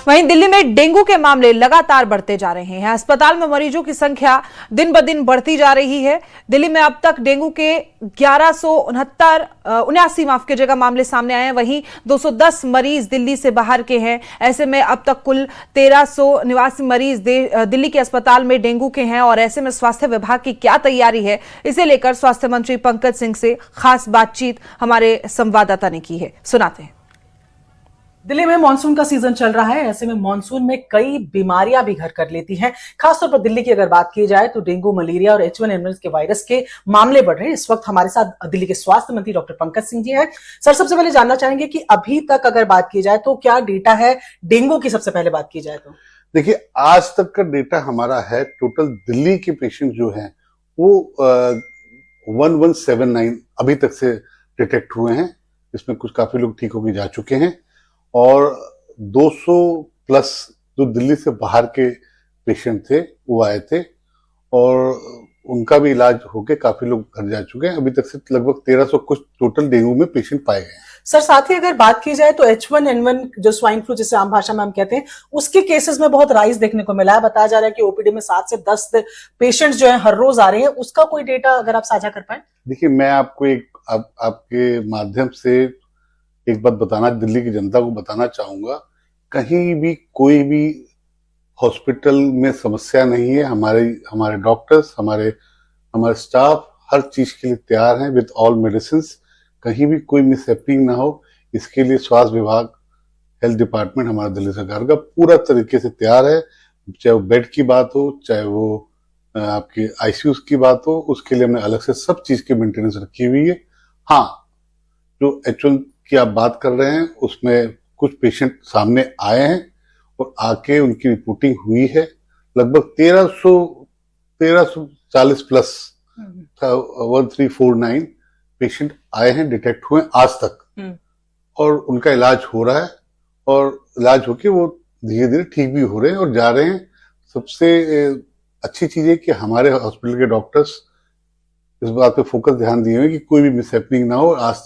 वहीं दिल्ली में डेंगू के मामले लगातार बढ़ते जा रहे हैं। अस्पताल में मरीजों की संख्या दिन ब दिन बढ़ती जा रही है। दिल्ली में अब तक डेंगू के 79 मामले सामने आए हैं। वहीं 210 मरीज दिल्ली से बाहर के हैं। ऐसे में अब तक कुल 1389 मरीज दिल्ली के अस्पताल में डेंगू के हैं। और ऐसे में स्वास्थ्य विभाग की क्या तैयारी है, इसे लेकर स्वास्थ्य मंत्री पंकज सिंह से खास बातचीत हमारे संवाददाता ने की है। सुनाते हैं। दिल्ली में मानसून का सीजन चल रहा है। ऐसे में मानसून में कई बीमारियां भी घर कर लेती हैं। खासतौर पर दिल्ली की अगर बात की जाए तो डेंगू, मलेरिया और H1N1 के वायरस के मामले बढ़ रहे हैं। इस वक्त हमारे साथ दिल्ली के स्वास्थ्य मंत्री डॉक्टर पंकज सिंह जी हैं। सर, सबसे पहले जानना चाहेंगे कि अभी तक अगर बात की जाए तो क्या डेटा है डेंगू की? सबसे पहले बात की जाए तो देखिए, आज तक का डेटा हमारा है, टोटल दिल्ली के पेशेंट जो हैं वो 1179 अभी तक से डिटेक्ट हुए हैं। इसमें कुछ काफी लोग ठीक होकर जा चुके हैं और 200 प्लस जो दिल्ली से बाहर के पेशेंट थे वो आए थे और उनका भी इलाज होके काफी लोग घर जा चुके हैं। अभी तक से लगभग 1300 कुछ टोटल डेंगू में पेशेंट पाए गए हैं। सर, साथ ही अगर बात की जाए तो H1N1 जो स्वाइन फ्लू जिसे आम भाषा में हम कहते हैं, उसके केसेस में बहुत राइज देखने को मिला है। बताया जा रहा है कि ओपीडी में 7 से 10 पेशेंट्स जो है हर रोज आ रहे हैं। उसका कोई डेटा अगर आप साझा कर पाए। देखिए, मैं आपको आपके माध्यम से एक बात बताना, दिल्ली की जनता को बताना चाहूंगा, कहीं भी कोई भी हॉस्पिटल में समस्या नहीं है। हमारे डॉक्टर्स, हमारे स्टाफ हर चीज के लिए तैयार हैं विद ऑल मेडिसिन। कहीं भी कोई मिसहैपनिंग ना हो, इसके लिए स्वास्थ्य विभाग, हेल्थ डिपार्टमेंट, हमारा दिल्ली सरकार का पूरा तरीके से तैयार है। चाहे वो बेड की बात हो, चाहे वो आपके आईसीयूज की बात हो, उसके लिए हमने अलग से सब चीज की मेंटेनेंस रखी हुई है। हाँ, जो H1 की आप बात कर रहे हैं उसमें कुछ पेशेंट सामने आए हैं और आके उनकी रिपोर्टिंग हुई है। लगभग 1340 प्लस 1349 पेशेंट आए हैं, डिटेक्ट हुए आज तक और उनका इलाज हो रहा है और इलाज होके वो धीरे धीरे ठीक भी हो रहे हैं और जा रहे हैं। सबसे अच्छी चीज है कि हमारे हॉस्पिटल के डॉक्टर्स इस बात पे फोकस ध्यान दिए हुए कि कोई भी मिसहैपनिंग ना हो। आज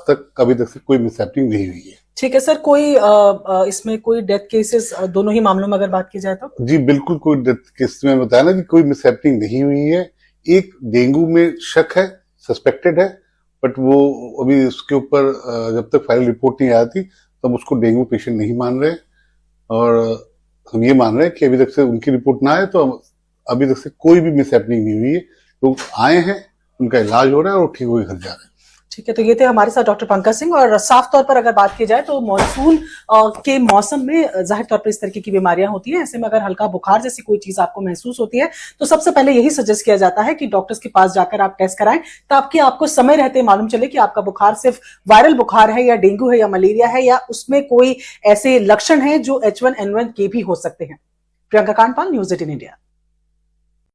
तक अभी तक से कोई मिसहैपनिंग नहीं हुई है। ठीक है सर, कोई इसमें कोई डेथ केसेस दोनों ही मामलों में अगर बात की जाए तो? जी बिल्कुल, कोई डेथ केस में बताया ना कि कोई मिसहैपनिंग नहीं हुई है। एक डेंगू में शक है, सस्पेक्टेड है, बट वो अभी उसके ऊपर जब तक फाइनल रिपोर्ट नहीं आती तब उसको डेंगू पेशेंट नहीं मान रहे और हम ये मान रहे हैं कि अभी तक से उनकी रिपोर्ट ना आए तो अभी तक से कोई भी मिसहैपनिंग नहीं हुई है। लोग आए हैं, उनका इलाज हो रहा है और ठीक होकर घर जा रहे हैं। ठीक है, तो ये थे हमारे साथ डॉक्टर पंकज सिंह। और साफ तौर पर अगर बात की जाए तो मॉनसून के मौसम में जाहिर तौर पर इस तरीके की बीमारियां होती हैं। ऐसे में अगर हल्का बुखार जैसी कोई चीज आपको महसूस होती है तो सबसे पहले यही सजेस्ट किया जाता है कि डॉक्टर्स के पास जाकर आप टेस्ट कराएं, ताकि आपको समय रहते मालूम चले कि आपका बुखार सिर्फ वायरल बुखार है या डेंगू है या मलेरिया है या उसमें कोई ऐसे लक्षण है जो H1N1 के भी हो सकते हैं। Priyanka Kandpal, news 18 India.